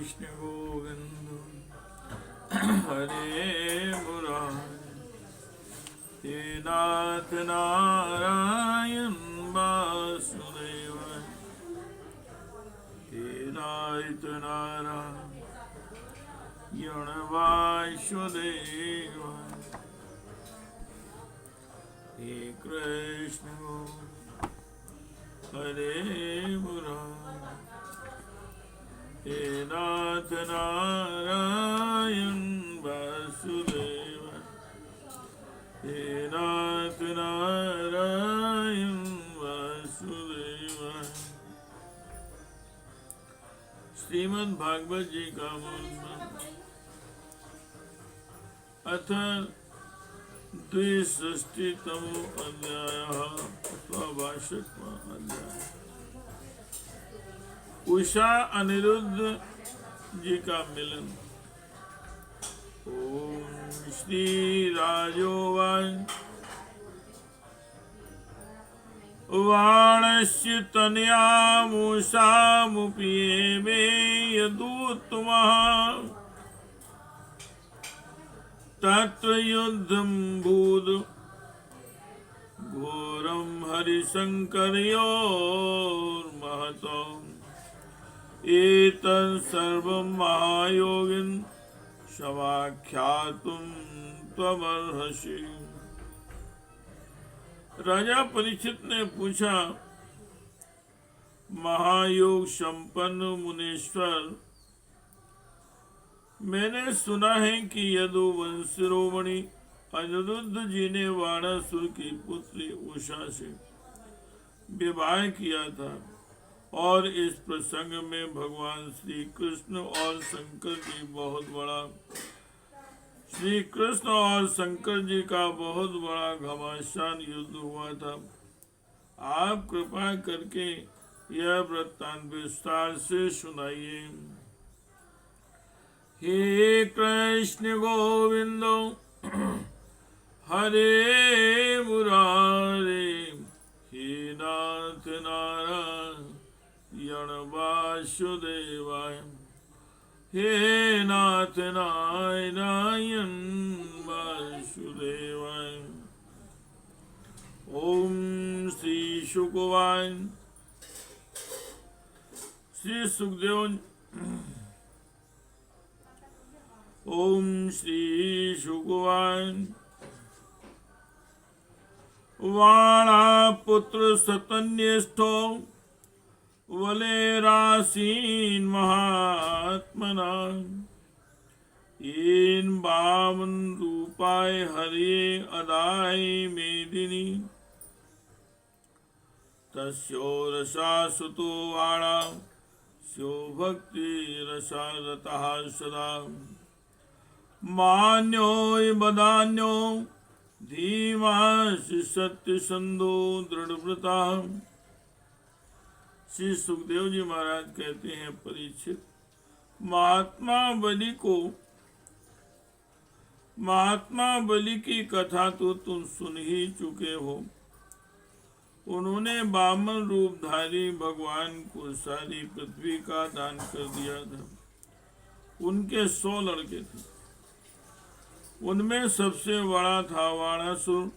कृष्ण गोविंद हरे मुरारी। हे नाथ नारायण वासुदेव, हे नाथ नारायण वासुदेव, हे कृष्ण हरे मुरारी। हे नाथ नारायण वासुदेव, हे नाथ नारायण वासुदेव। श्रीमद् भागवत जी का मूल मंत्र अथ द्विषष्टितमो अध्यायः अथवा 62वां अध्याय। उषा अनिरुद्ध जी का मिलन। ओम श्री राजोवाच वाणस्य तनयामुषामुपीये यदुत्तमः तत्युद्धं भूद घोरं हरिशंकरयोर्महतम् एतत् सर्वं महायोगिन् समाख्यातुं त्वमर्हसि। राजा परीक्षित ने पूछा, महायोग संपन्न मुनीश्वर, मैंने सुना है कि यदुवंश शिरोमणि अनिरुद्ध जी ने वाणासुर की पुत्री उषा से विवाह किया था और इस प्रसंग में भगवान श्री कृष्ण और शंकर जी का बहुत बड़ा घमासान युद्ध हुआ था। आप कृपा करके यह वृत्तांत विस्तार से सुनाइए। हे कृष्ण गोविंद हरे मुरारे, हे नाथ नारायण वासुदेवाय, हे नाथ नारायण वासुदेवाय। ओम श्री शुकवाय श्री सुखदेव। ओम श्री शुकवाय वाणा पुत्र सतन्यस्थो वलेरासीन महात्मना इन बामन रूपाय हरे अदाय मेदिनी तस्यो रसा सुतो वाणा स्यो भक्ति रसा रतः सदा मान्यो बदान्यो धीमांस सत्य संधो दृढ़व्रता। श्री सुखदेव जी महाराज कहते हैं, परीक्षित, महात्मा बलि की कथा तो तुम सुन ही चुके हो। उन्होंने वामन रूपधारी भगवान को सारी पृथ्वी का दान कर दिया था। उनके 100 लड़के थे। उनमें सबसे बड़ा था वाणासुर।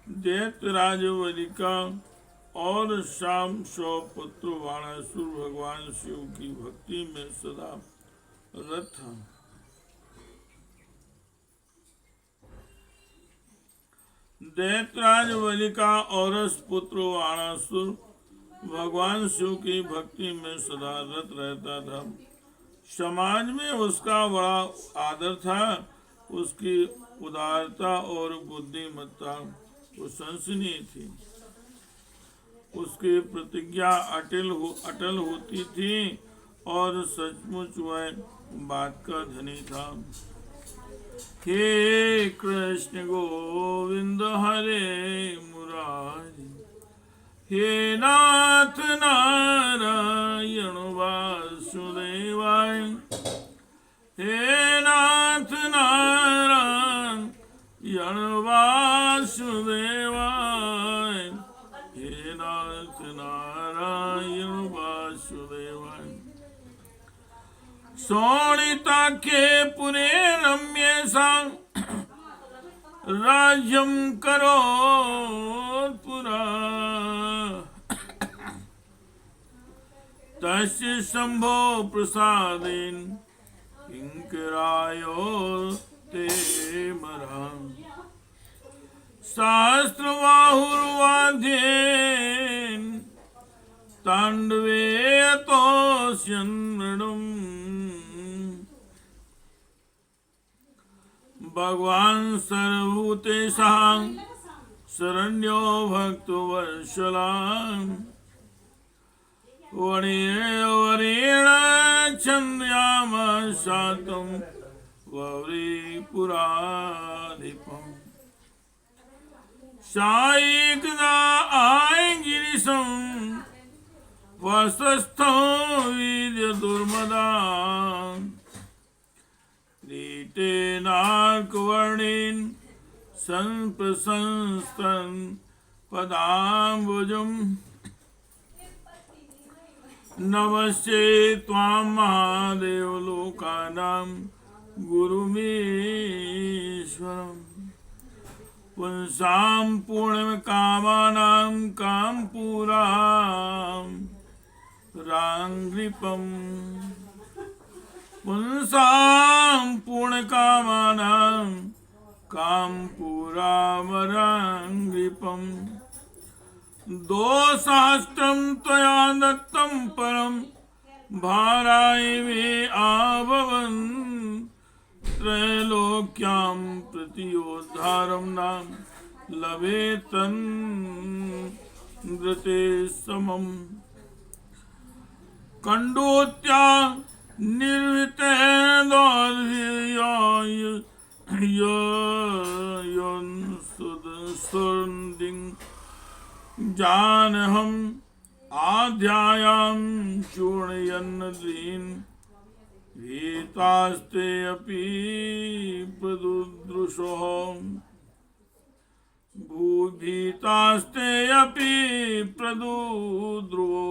दैत्यराज वलिका और शाम 100 पुत्र वाणासुर भगवान शिव की भक्ति में सदा रत था। दैत्यराज वलिका और पुत्र वाणासुर भगवान शिव की भक्ति में सदा रत रहता था। समाज में उसका बड़ा आदर था। उसकी उदारता और बुद्धिमत्ता प्रशंसनीय थी। उसकी प्रतिज्ञा अटल होती थी और सचमुच वह बात का धनी था। हे कृष्ण गोविंद हरे मुरारी, हे नाथ नारायण वासुदेवाय, हे नाथ नारायण वासुदेवाय, हे नाथ नारायण वासुदेवाय। शोणिता के पुरे रम्य सा राज्यम करो पुरा तस्य शंभो प्रसादेन किंकरायो ते मरा सहस्रबाहुर्वाद्येन तांडवे तोष्यन्मृणम् भगवान सर्वभूतेषां शरण्यो भक्तवत्सलान् वरेण छन्द्यामशातं वव्रीपुराधिपम् सायिकदा आय गिरिशं वसस्थो वीर्य दुर्मदा कीटेनार्कवर्णेन संप्रशंस्तन पदाम्बुजम् नमस्ते त्वां महादेव लोकानां गुरुमीश्वरम् पुंसां पूर्णकामानां कामपुरां राङ्घ्रिपम् पुंसां पूर्णकामानां कामपुरामराङ्घ्रिपम् 2,000 त्वया दत्तं परं भाराय मे आभवन् त्रैलोक्यां प्रतियोद्धारं नाम लभेतन् नृते समम् कंडोत्या निर्वृतेन सुरदिं जानहम् आध्यायां चूर्णयन् भीतास्ते अपि प्रदुदृशोः भूभीतास्ते अपि प्रदुद्रुवो।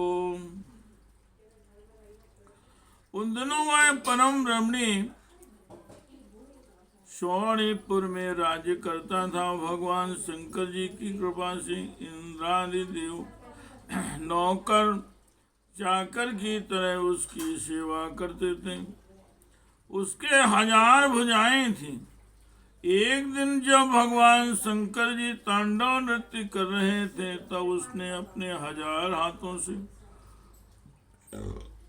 उन दिनों वह परम रमणी शौणीपुर में राज्य करता था। भगवान शंकर जी की कृपा से इंद्रादि देव नौकर चाकर की तरह उसकी सेवा करते थे। उसके 1000 भुजाएं थीं। एक दिन जब भगवान शंकर जी तांडव नृत्य कर रहे थे तब उसने अपने 1000 हाथों से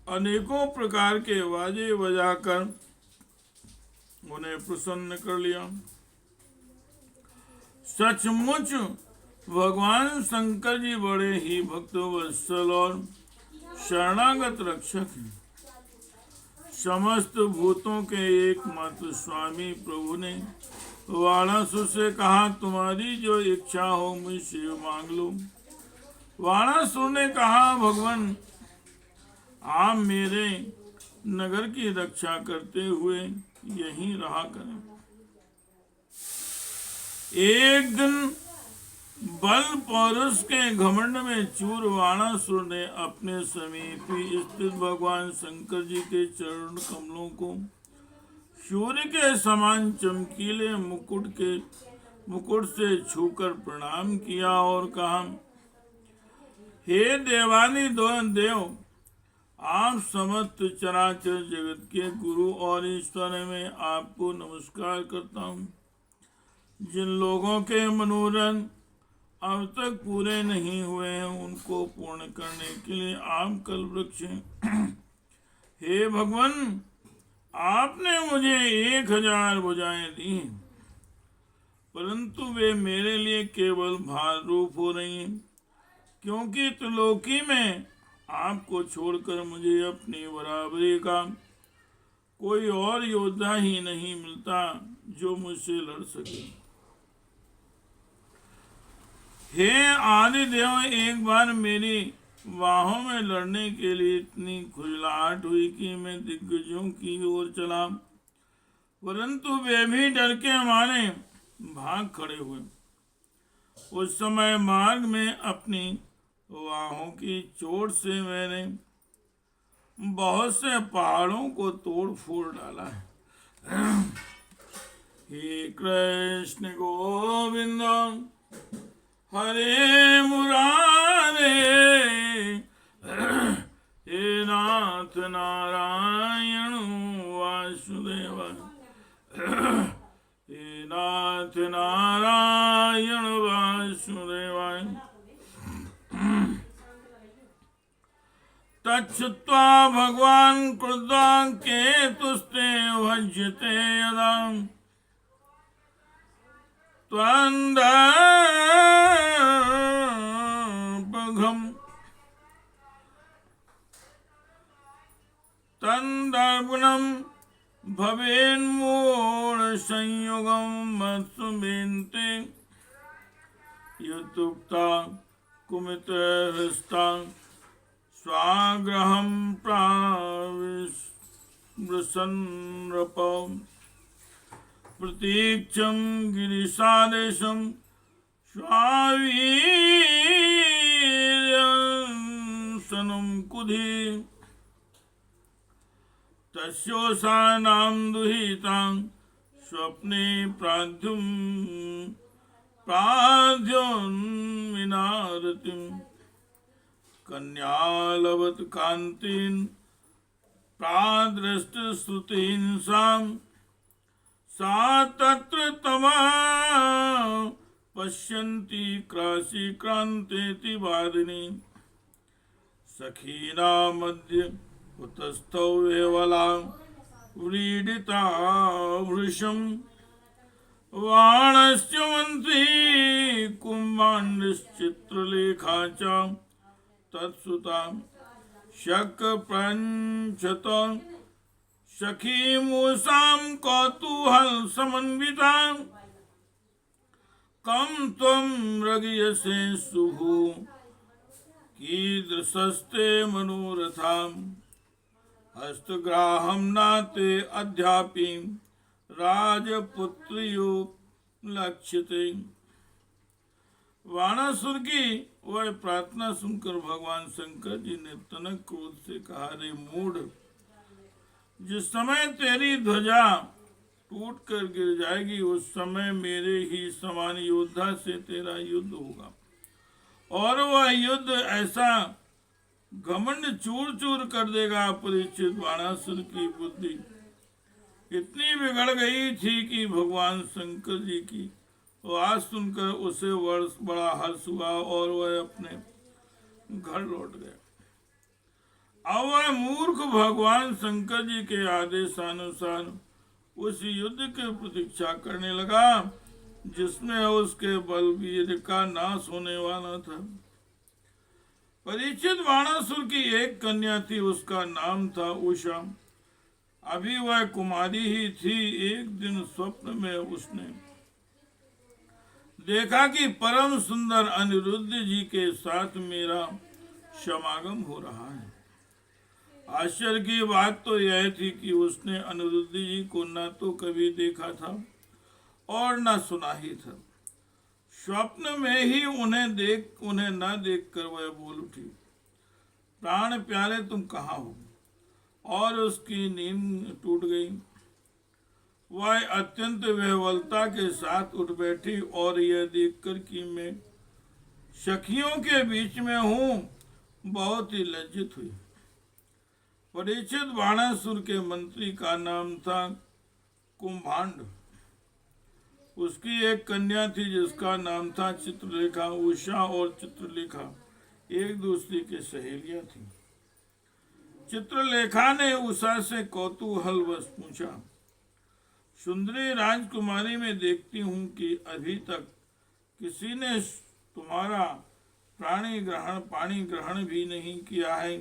अनेकों प्रकार के बाजे बजाकर उन्हें प्रसन्न कर लिया। सचमुच भगवान शंकर जी बड़े ही भक्तवत्सल और शरणागत रक्षक हैं। समस्त भूतों के एकमात्र स्वामी प्रभु ने वाणासुर से कहा, तुम्हारी जो इच्छा हो मुझसे मांग लो। वाणासुर ने कहा, भगवान आप मेरे नगर की रक्षा करते हुए यहीं रहा करें। एक दिन बल पौरुष के घमंड में चूर वाणासुर ने अपने समीप ही स्थित भगवान शंकर जी के चरण कमलों को सूर्य के समान चमकीले मुकुट से छूकर प्रणाम किया और कहा, हे देवानी देव, आप समस्त चराचर जगत के गुरु और ईश्वर में आपको नमस्कार करता हूँ। जिन लोगों के मनोरथ अब तक पूरे नहीं हुए हैं उनको पूर्ण करने के लिए आप कल्पवृक्ष हैं। हे भगवान, आपने मुझे 1000 भुजाएं दी हैं, परंतु वे मेरे लिए केवल भार रूप हो रही हैं, क्योंकि त्रिलोकी में आपको छोड़कर मुझे अपनी बराबरी का कोई और योद्धा ही नहीं मिलता जो मुझसे लड़ सके। हे आदिदेव, एक बार मेरी बाहों में लड़ने के लिए इतनी खुजलाहट हुई कि मैं दिग्गजों की ओर चला, परंतु वे भी डर के मारे भाग खड़े हुए। उस समय मार्ग में अपनी बाहों की चोट से मैंने बहुत से पहाड़ों को तोड़ फोड़ डाला है। हे कृष्ण गोविंद हरे मुरारे, हे नाथ नारायण वासुदेव, हे नाथ नारायण वासुदेवाय। तच्छ्रुत्वा भगवान् क्रुद्धः केतुस्ते भज्यते यदा त्वन्दर्पघम् तन्दर्पणं भवेन्मूढसंयुगं मत्सुमेन्ते यदुक्ता कुमितहृष्टा स्वागृहं प्राविशन्नृप प्रतीक्षं गिरिशादेशं स्वावीर्यंसनं कुधि तस्योषाणां दुहितां स्वप्ने प्राध्योन्मिनारतिं कन्यालवत् कान्तिं प्रादृष्टश्रुतिहिंसां सा तत्र तमा पश्यन्ति क्रासीक्रान्तेति वादिनी सखीना मध्य कुतस्थौ वेवला व्रीडिता वृषं वाणस्य मंत्री कुम्भाण्डश्चित्रलेखा च तत्सुता शक्प्रञ्छत सखीमूषां कौतूहल समन्विता कं त्वं मृगयसे शुभु कीदृशस्ते मनोरथाम् हस्तग्राहं नाते अद्यापि राजपुत्रियो लक्ष्यते। वाणासुर की वह प्रार्थना सुनकर भगवान शंकर जी ने तनक क्रोध से कहा, रे मूढ़, जिस समय तेरी ध्वजा टूट कर गिर जाएगी उस समय मेरे ही समान योद्धा से तेरा युद्ध होगा, और वह युद्ध ऐसा घमंड चूर चूर कर देगा। परीक्षित, बाणासुर की बुद्धि इतनी बिगड़ गई थी कि भगवान शंकर जी की आवाज सुनकर उसे बड़ा हर्ष हुआ और वह अपने घर लौट गया। अब वह मूर्ख भगवान शंकर जी के आदेशानुसार उस युद्ध की प्रतीक्षा करने लगा जिसमें उसके बलवीर का नाश होने वाला था। परीक्षित, बाणासुर की एक कन्या थी, उसका नाम था उषा। अभी वह कुमारी ही थी। एक दिन स्वप्न में उसने देखा कि परम सुंदर अनिरुद्ध जी के साथ मेरा समागम हो रहा है। आश्चर्य की बात तो यह थी कि उसने अनिरुद्ध जी को न तो कभी देखा था और न सुना ही था। स्वप्न में ही उन्हें न देखकर वह बोल उठी, प्राण प्यारे तुम कहाँ हो? और उसकी नींद टूट गई। वह अत्यंत विह्वलता के साथ उठ बैठी और यह देखकर कि मैं सखियों के बीच में हूँ बहुत ही लज्जित हुई। परीक्षित, बाणासुर के मंत्री का नाम था कुंभांड। उसकी एक कन्या थी जिसका नाम था चित्रलेखा। उषा और चित्रलेखा एक दूसरे की सहेलियां थी। चित्रलेखा ने उषा से कौतूहलवश पूछा, सुंदरी राजकुमारी, मैं देखती हूँ कि अभी तक किसी ने तुम्हारा पानी ग्रहण भी नहीं किया है,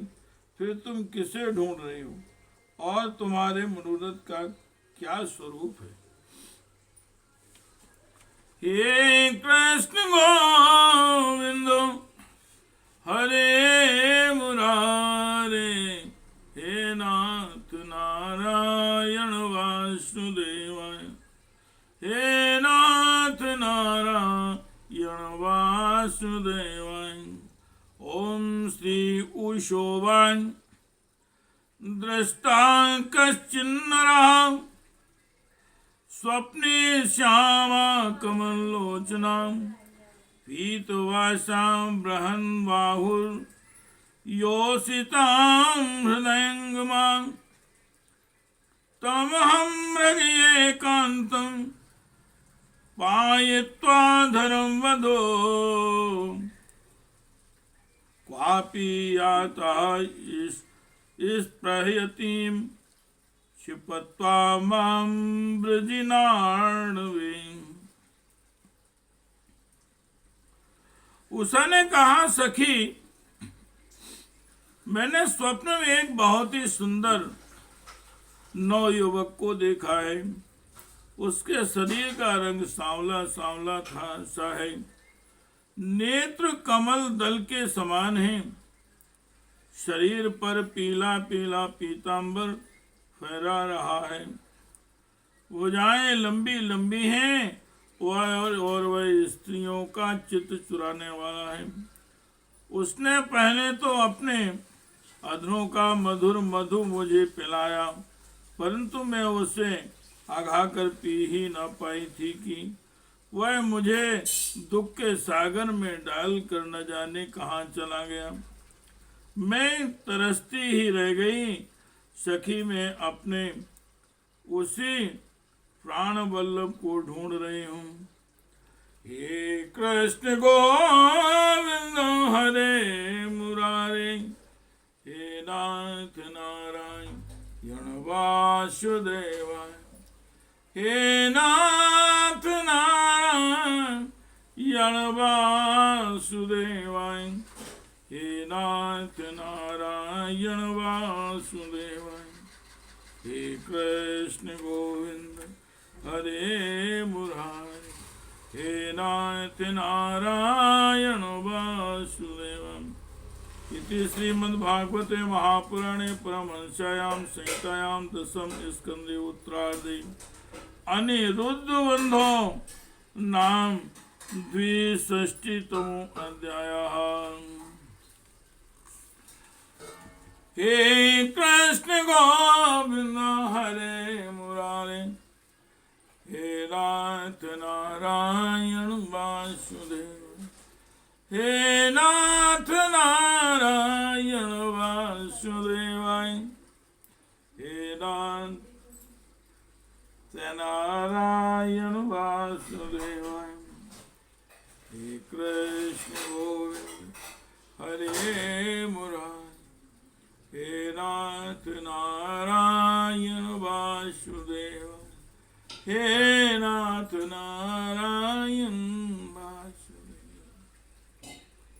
फिर तुम किसे ढूंढ रही हो और तुम्हारे मनोरथ का क्या स्वरूप है? हे कृष्ण गोविंद हरे मुरारे, हे नाथ नारायण वासुदेवाय, हे नाथ नारायण वासुदेवाय। ओम श्री उषोवाय दृष्टा कश्चिन्नरः स्वप्ने श्यामा कमलोचना पीतवासां बृहन् बाहुर्योषितां हृदयङ्गमां तमहं मृगयेकान्तं पायित्वा धरं वधो क्वापि यातः स्पृहयतीं क्षिपत्वा मां वृजिनार्णवे। उषा ने कहा, सखी, मैंने स्वप्न में एक बहुत ही सुंदर नवयुवक को देखा है। उसके शरीर का रंग सांवला सांवला था सा है, नेत्र कमल दल के समान है, शरीर पर पीला पीला पीतांबर फहरा रहा है, भुजाएं लंबी लंबी हैं और वह स्त्रियों का चित्त चुराने वाला है। उसने पहले तो अपने अधरों का मधुर मधु मुझे पिलाया, परंतु मैं उसे आघा कर पी ही न पाई थी कि वह मुझे दुख के सागर में डाल कर न जाने कहाँ चला गया। मैं तरसती ही रह गई। सखी, मैं अपने उसी प्राण वल्लभ को ढूंढ रही हूँ। हे कृष्ण गोविंद हरे मुरारे, हे नाथ नारायण वासुदेवाय, हे नाथ नारायण वासुदेवाय, हे नाथ नारायण वासुदेवाय, हे कृष्ण गोविंद हरे मुरारे, हे नाथ नारायण वासुदेवाय। इति श्रीमद्भागवते महापुराणे परमहंस्यायां संहितायां दशम स्कंदे उत्तरार्धे अनिरुद्धबन्धो नाम द्विषष्टितमो अध्यायः। हे कृष्ण गोविंद हरे मुरारे, हे नाथ नारायण वासुदेव, हे नाथ नारायण वासुदेवाय, हे नाथ नारायण वासुदेवाय, हे कृष्ण गोविंद हरे मुरारे, हे नाथ नारायण वासुदेवाय, हे नाथ नारायण